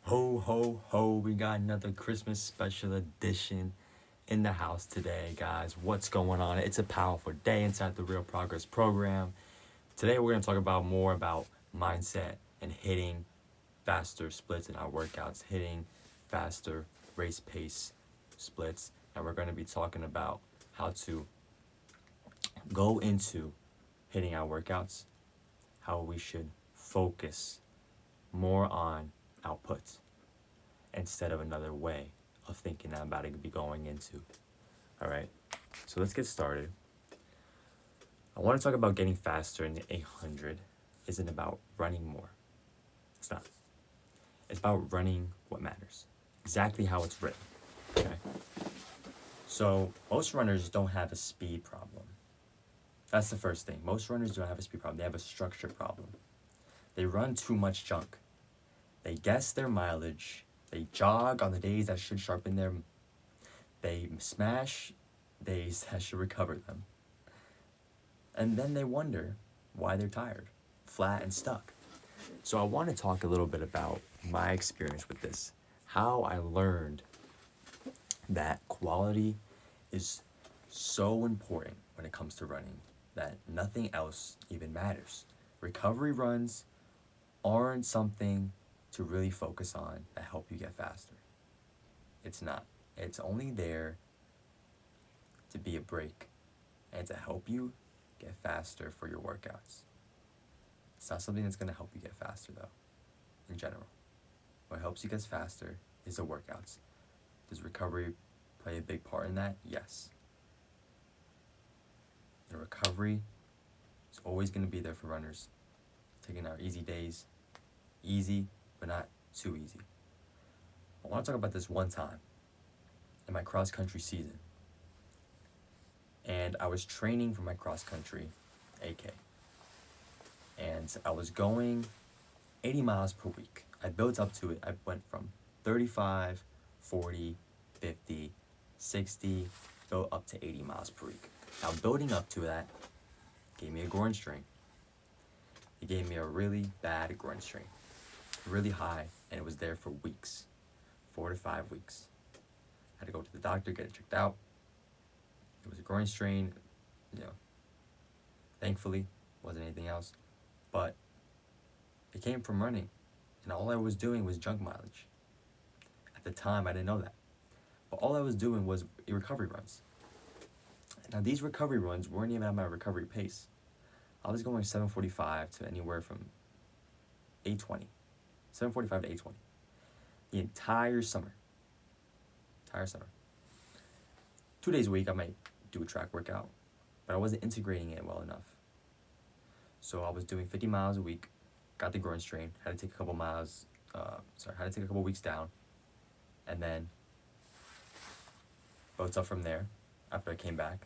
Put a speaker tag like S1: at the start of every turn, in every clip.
S1: Ho, ho, ho. We got another Christmas special edition in the house today, guys. What's going on? It's a powerful day inside the Real Progress program. Today, we're going to talk about more about mindset and hitting faster splits in our workouts, hitting faster race pace splits. And we're going to be talking about how to go into hitting our workouts, how we should focus more on outputs instead of another way of thinking that I'm about to be going into. All right, so let's get started. I want to talk about getting faster in the 800 isn't about running more. It's not. It's about running what matters. Exactly how it's written. Okay. So most runners don't have a speed problem. That's the first thing. Most runners don't have a speed problem. They have a structure problem. They run too much junk. They guess their mileage. They jog on the days that should sharpen their. They smash days that should recover them. And then they wonder why they're tired, flat, and stuck. So I want to talk a little bit about my experience with this, how I learned that quality is so important when it comes to running that nothing else even matters. Recovery runs aren't something to really focus on that help you get faster. It's not. It's only there to be a break and to help you get faster for your workouts. It's not something that's going to help you get faster, though, in general. What helps you get faster is the workouts. Does recovery play a big part in that? Yes. The recovery is always going to be there for runners. Taking our easy days, easy, but not too easy. I want to talk about this one time in my cross country season. And I was training for my cross country AK. And I was going 80 miles per week. I built up to it. I went from 35, 40, 50, 60, built up to 80 miles per week. Now, building up to that gave me a groin strain. It gave me a really bad groin strain, really high, and it was there for weeks, 4 to 5 weeks. I had to go to the doctor, get it checked out. It was a groin strain, thankfully, wasn't anything else. But it came from running, and all I was doing was junk mileage. At the time, I didn't know that. But all I was doing was recovery runs. Now, these recovery runs weren't even at my recovery pace. I was going 7:45 to anywhere from 8:20. 7:45 to 8:20. The entire summer. 2 days a week, I might do a track workout, but I wasn't integrating it well enough. So I was doing 50 miles a week, got the groin strain, had to take a couple weeks down, and then built up from there after I came back.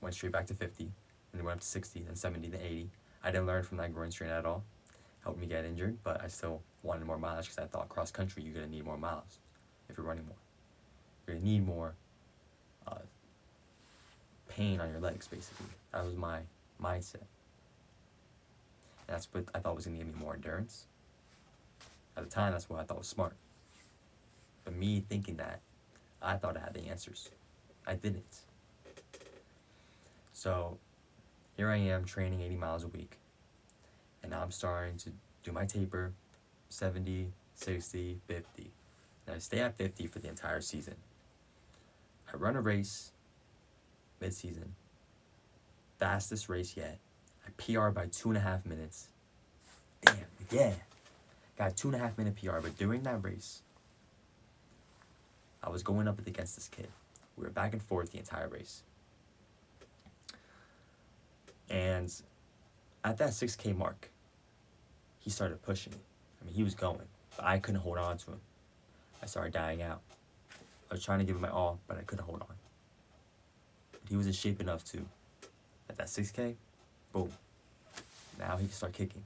S1: Went straight back to 50, and then went up to 60, then 70, then 80. I didn't learn from that groin strain at all. Helped me get injured, but I still wanted more mileage because I thought cross country, you're going to need more miles if you're running more. You're going to need more pain on your legs, basically. That was my mindset. And that's what I thought was going to give me more endurance. At the time, that's what I thought was smart. But me thinking that, I thought I had the answers. I didn't. So here I am training 80 miles a week. And now I'm starting to do my taper, 70, 60, 50. And I stay at 50 for the entire season. I run a race mid-season. Fastest race yet. I PR by 2.5 minutes. Damn, yeah. Got a 2.5 minute PR, but during that race, I was going up against this kid. We were back and forth the entire race. And at that 6K mark, he started pushing me. I mean, he was going, but I couldn't hold on to him. I started dying out. I was trying to give him my all, but I couldn't hold on. But he was in shape enough to, at that 6K, boom. Now he can start kicking.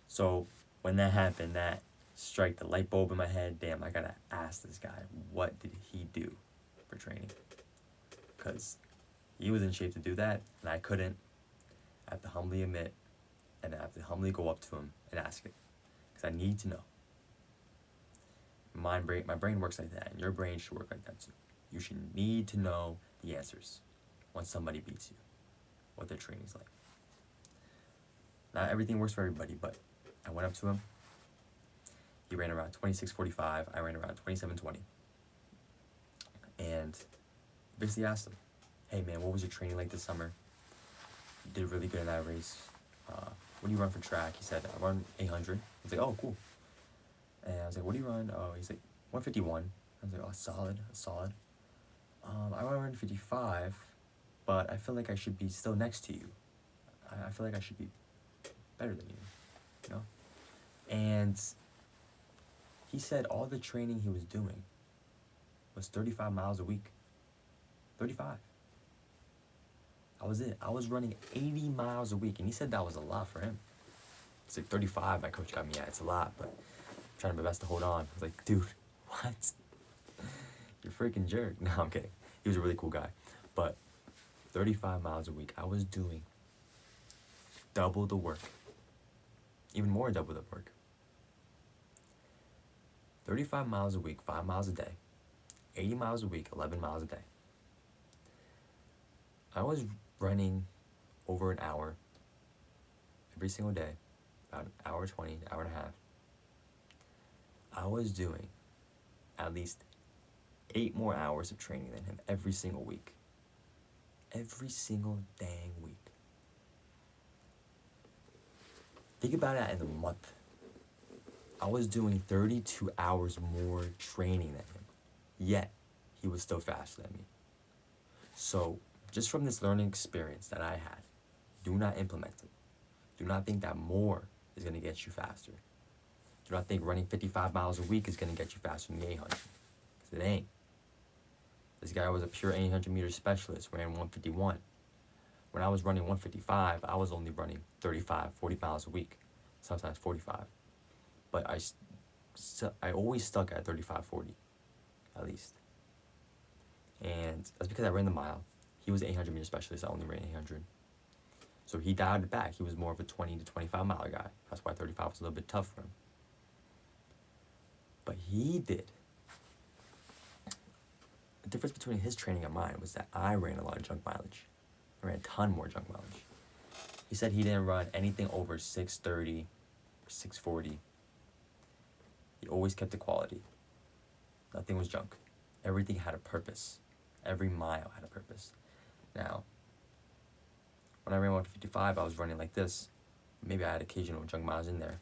S1: So when that happened, that struck the light bulb in my head. Damn, I gotta ask this guy, what did he do for training? Because he was in shape to do that, and I couldn't. I have to humbly admit, and I have to humbly go up to him and ask it. Because I need to know. My brain works like that, and your brain should work like that too. You should need to know the answers when somebody beats you, what their training's like. Not everything works for everybody, but I went up to him. He ran around 26:45. I ran around 27:20. And basically asked him, "Hey man, what was your training like this summer? You did really good in that race. What do you run for track?" He said, "I run 800. I was like, "Oh, cool." And I was like, "What do you run?" Oh, he's like, 151. I was like, "Oh, solid. I run 155, but I feel like I should be still next to you. I feel like I should be better than you know?" And he said all the training he was doing was 35 miles a week. 35. That was it. I was running 80 miles a week, and he said that was a lot for him. It's like 35, my coach got me at. It's a lot, but I'm trying my best to hold on. I was like, "Dude, what? You're a freaking jerk." No, I'm kidding. He was a really cool guy. But 35 miles a week, I was doing double the work. Even more double the work. 35 miles a week, 5 miles a day. 80 miles a week, 11 miles a day. I was running over an hour every single day, about an hour 20, an hour and a half. I was doing at least 8 more hours of training than him every single week. Every single dang week. Think about it in a month. I was doing 32 hours more training than him, yet he was still faster than me. So, just from this learning experience that I had, do not implement it. Do not think that more is going to get you faster. Do not think running 55 miles a week is going to get you faster than the 800. Because it ain't. This guy was a pure 800 meter specialist, ran 151. When I was running 155, I was only running 35, 40 miles a week, sometimes 45. But I always stuck at 35, 40, at least. And that's because I ran the mile. He was an 800 meter specialist. I only ran 800. So he dialed it back. He was more of a 20 to 25 mile guy. That's why 35 was a little bit tough for him. But he did. The difference between his training and mine was that I ran a lot of junk mileage. I ran a ton more junk mileage. He said he didn't run anything over 630 or 640. He always kept the quality. Nothing was junk. Everything had a purpose. Every mile had a purpose. Now, when I ran 155, I was running like this. Maybe I had occasional junk miles in there,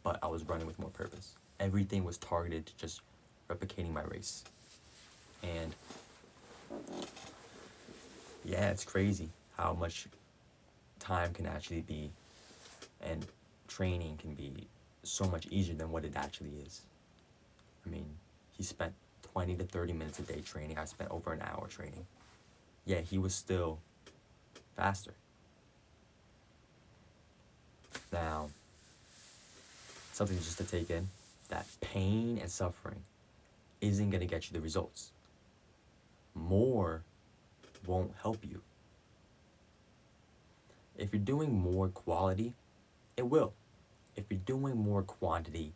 S1: but I was running with more purpose. Everything was targeted to just replicating my race. And yeah, it's crazy how much time can actually be, and training can be so much easier than what it actually is. I mean, he spent 20 to 30 minutes a day training. I spent over an hour training. Yeah, he was still faster. Now, something just to take in, that pain and suffering isn't going to get you the results. More won't help you. If you're doing more quality, it will. If you're doing more quantity,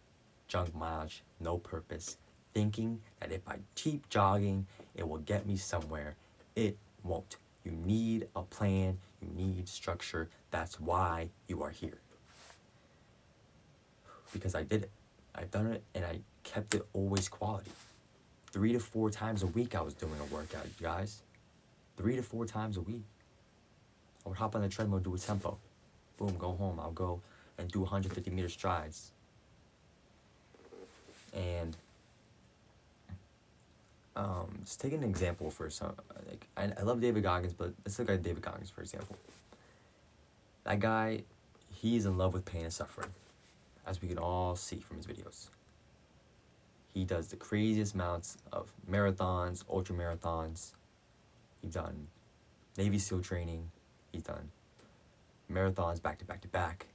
S1: junk mileage, no purpose, thinking that if I keep jogging, it will get me somewhere, it won't. You need a plan, you need structure. That's why you are here. Because I did it. I've done it, and I kept it always quality. 3 to 4 times a week I was doing a workout, you guys. 3 to 4 times a week. I would hop on the treadmill, do a tempo. Boom, go home. I'll go and do 150 meter strides. And just take an example for some, like, I love David Goggins, but let's look at David Goggins, for example. That guy, he's in love with pain and suffering, as we can all see from his videos. He does the craziest amounts of marathons, ultra marathons. He's done Navy SEAL training. He's done marathons back to back to back.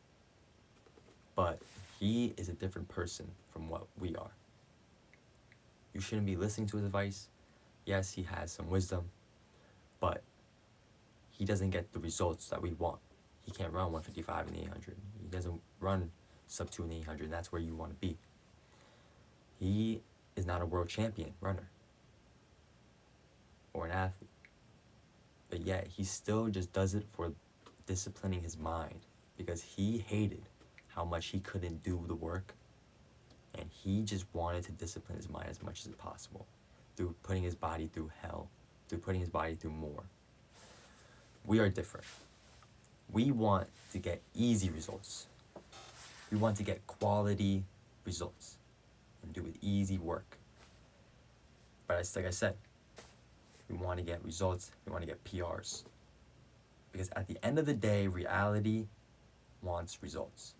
S1: But he is a different person from what we are. You shouldn't be listening to his advice. Yes, he has some wisdom, but he doesn't get the results that we want. He can't run 155 in the 800. He doesn't run sub 2 in the 800, and that's where you want to be. He is not a world champion runner or an athlete, but yet he still just does it for disciplining his mind because he hated how much he couldn't do the work, and he just wanted to discipline his mind as much as possible through putting his body through hell, through putting his body through more. We are different. We want to get easy results. We want to get quality results and do with easy work. But like I said, we want to get results, we want to get PRs. Because at the end of the day, reality wants results.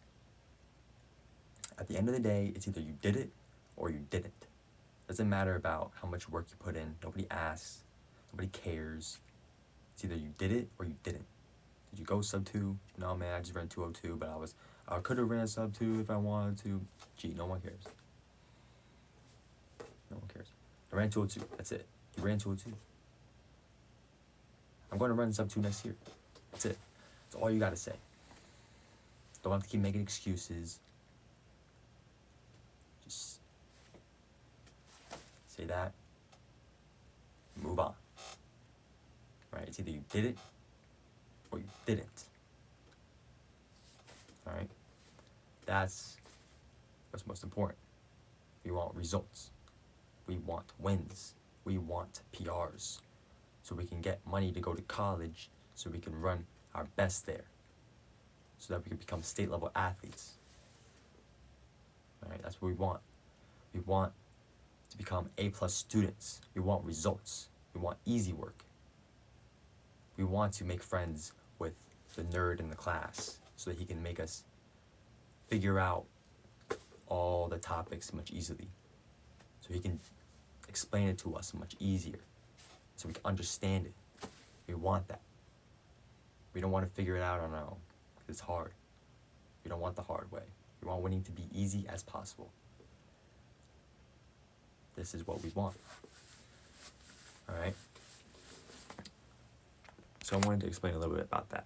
S1: At the end of the day, it's either you did it or you didn't. It doesn't matter about how much work you put in. Nobody asks. Nobody cares. It's either you did it or you didn't. Did you go sub 2? No, man, I just ran 202, but I could have ran sub 2 if I wanted to. Gee, no one cares. No one cares. I ran 202. That's it. You ran 202. I'm going to run sub 2 next year. That's it. That's all you got to say. Don't have to keep making excuses. Just say that. Move on. Right? It's either you did it or you didn't. Alright? That's what's most important. We want results. We want wins. We want PRs. So we can get money to go to college, so we can run our best there, so that we can become state level athletes. Alright, that's what we want. We want to become A+ students. We want results. We want easy work. We want to make friends with the nerd in the class so that he can make us figure out all the topics much easily. So he can explain it to us much easier, so we can understand it. We want that. We don't want to figure it out on our own, because it's hard. We don't want the hard way. We want winning to be easy as possible. This is what we want. Alright? So I wanted to explain a little bit about that.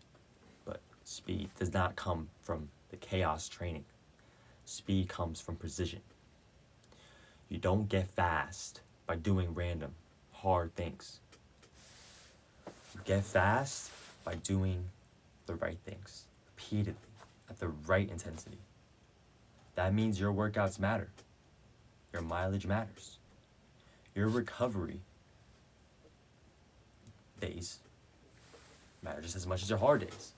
S1: But speed does not come from the chaos training. Speed comes from precision. You don't get fast by doing random, hard things. You get fast by doing the right things, repeatedly, at the right intensity. That means your workouts matter. Your mileage matters. Your recovery days matter just as much as your hard days.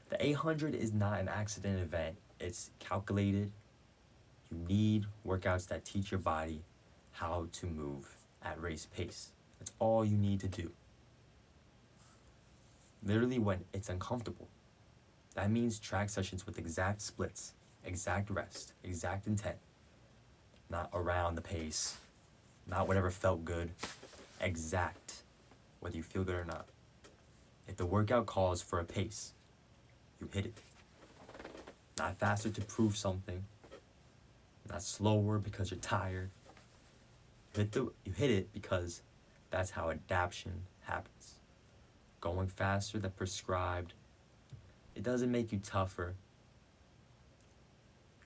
S1: The 800 is not an accident event. It's calculated. You need workouts that teach your body how to move at race pace. That's all you need to do. Literally when it's uncomfortable. That means track sessions with exact splits, exact rest, exact intent. Not around the pace, not whatever felt good. Exact, whether you feel good or not. If the workout calls for a pace, you hit it. Not faster to prove something, not slower because you're tired. You hit it because that's how adaptation happens. Going faster than prescribed, it doesn't make you tougher.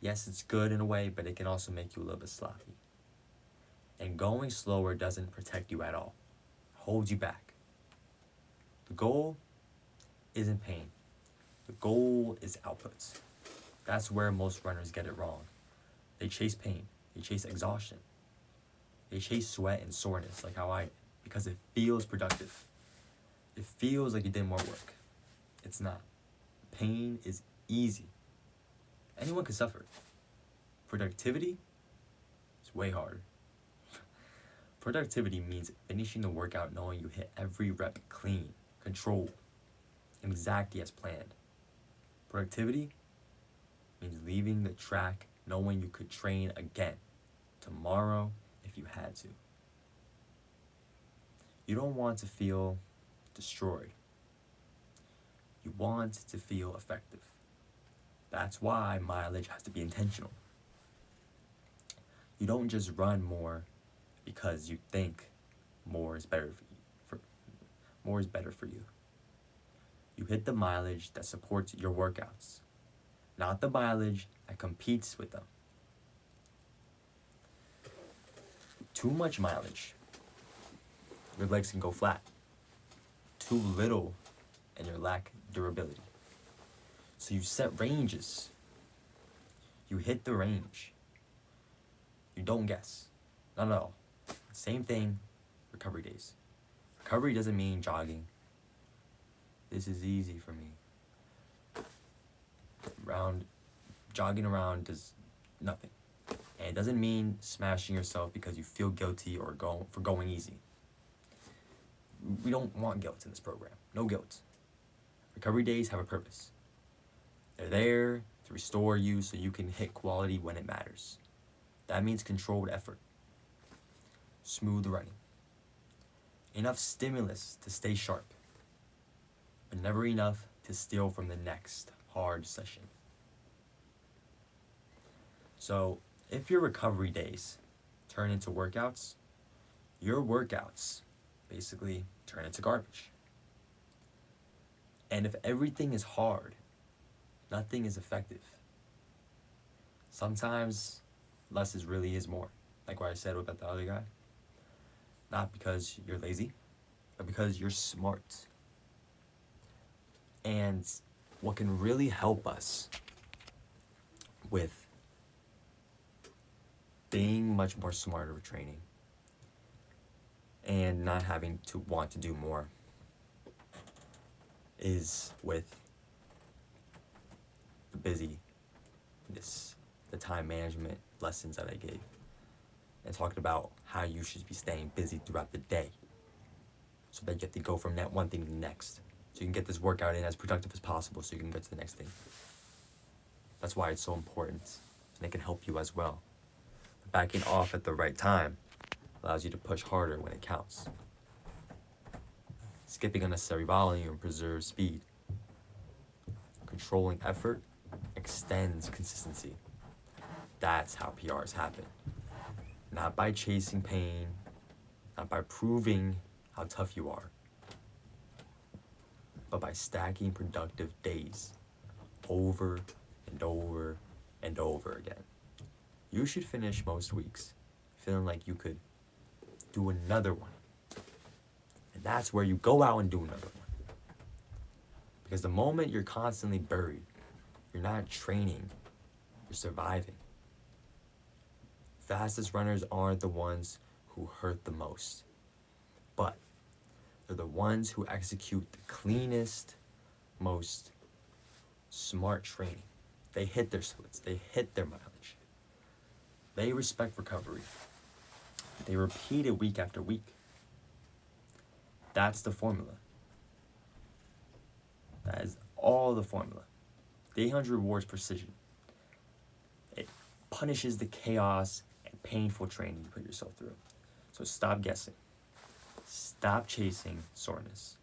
S1: Yes, it's good in a way, but it can also make you a little bit sloppy. And going slower doesn't protect you at all. Holds you back. The goal isn't pain. The goal is outputs. That's where most runners get it wrong. They chase pain. They chase exhaustion. They chase sweat and soreness like how I did, because it feels productive. It feels like you did more work. It's not. Pain is easy. Anyone can suffer. Productivity is way harder. Productivity means finishing the workout knowing you hit every rep clean, controlled, and exactly as planned. Productivity means leaving the track knowing you could train again tomorrow if you had to. You don't want to feel destroyed. You want to feel effective. That's why mileage has to be intentional. You don't just run more because you think more is better for you. You hit the mileage that supports your workouts, not the mileage that competes with them. Too much mileage, your legs can go flat. Too little, and you lack durability. So you set ranges. You hit the range. You don't guess. Not at all. Same thing, recovery days. Recovery doesn't mean jogging. This is easy for me. Jogging around does nothing. And it doesn't mean smashing yourself because you feel guilty or for going easy. We don't want guilt in this program. No guilt. Recovery days have a purpose. They're there to restore you so you can hit quality when it matters. That means controlled effort. Smooth running. Enough stimulus to stay sharp, but never enough to steal from the next hard session. So, if your recovery days turn into workouts, your workouts basically turn into garbage. And if everything is hard, nothing is effective. Sometimes less really is more, like what I said about the other guy. Not because you're lazy, but because you're smart. And what can really help us with being much more smarter with training and not having to want to do more is with the busyness, the time management lessons that I gave, and talking about how you should be staying busy throughout the day so that you get to go from that one thing to the next. So you can get this workout in as productive as possible so you can get to the next thing. That's why it's so important, and it can help you as well. Backing off at the right time allows you to push harder when it counts. Skipping unnecessary volume preserves speed. Controlling effort extends consistency. That's how PRs happen. Not by chasing pain, not by proving how tough you are, but by stacking productive days over and over and over again. You should finish most weeks feeling like you could do another one. And that's where you go out and do another one. Because the moment you're constantly buried, you're not training, you're surviving. Fastest runners aren't the ones who hurt the most, but they're the ones who execute the cleanest, most smart training. They hit their splits, they hit their mileage. They respect recovery. They repeat it week after week. That's the formula. That is all the formula. The 800 rewards precision. It punishes the chaos and painful training you put yourself through. So stop guessing. Stop chasing soreness.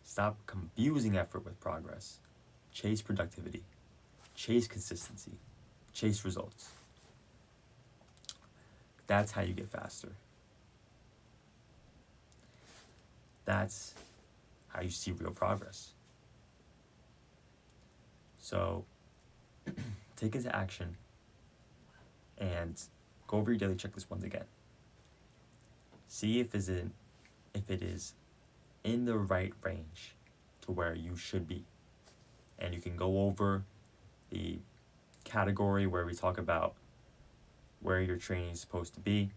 S1: Stop confusing effort with progress. Chase productivity. Chase consistency. Chase results. That's how you get faster. That's how you see real progress. So, take it to action and go over your daily checklist once again. See if it is in the right range to where you should be. And you can go over the category where we talk about where your training is supposed to be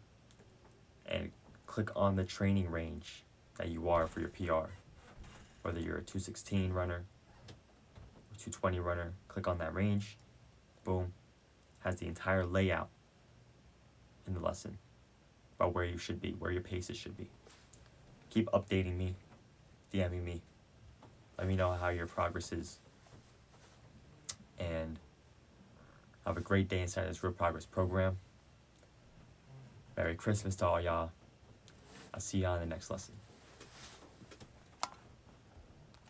S1: and click on the training range that you are for your PR. Whether you're a 216 runner or 220 runner, click on that range. Boom. Has the entire layout in the lesson about where you should be, where your paces should be. Keep updating me, DMing me. Let me know how your progress is. And have a great day inside this Real Progress program. Merry Christmas to all y'all. I'll see y'all in the next lesson.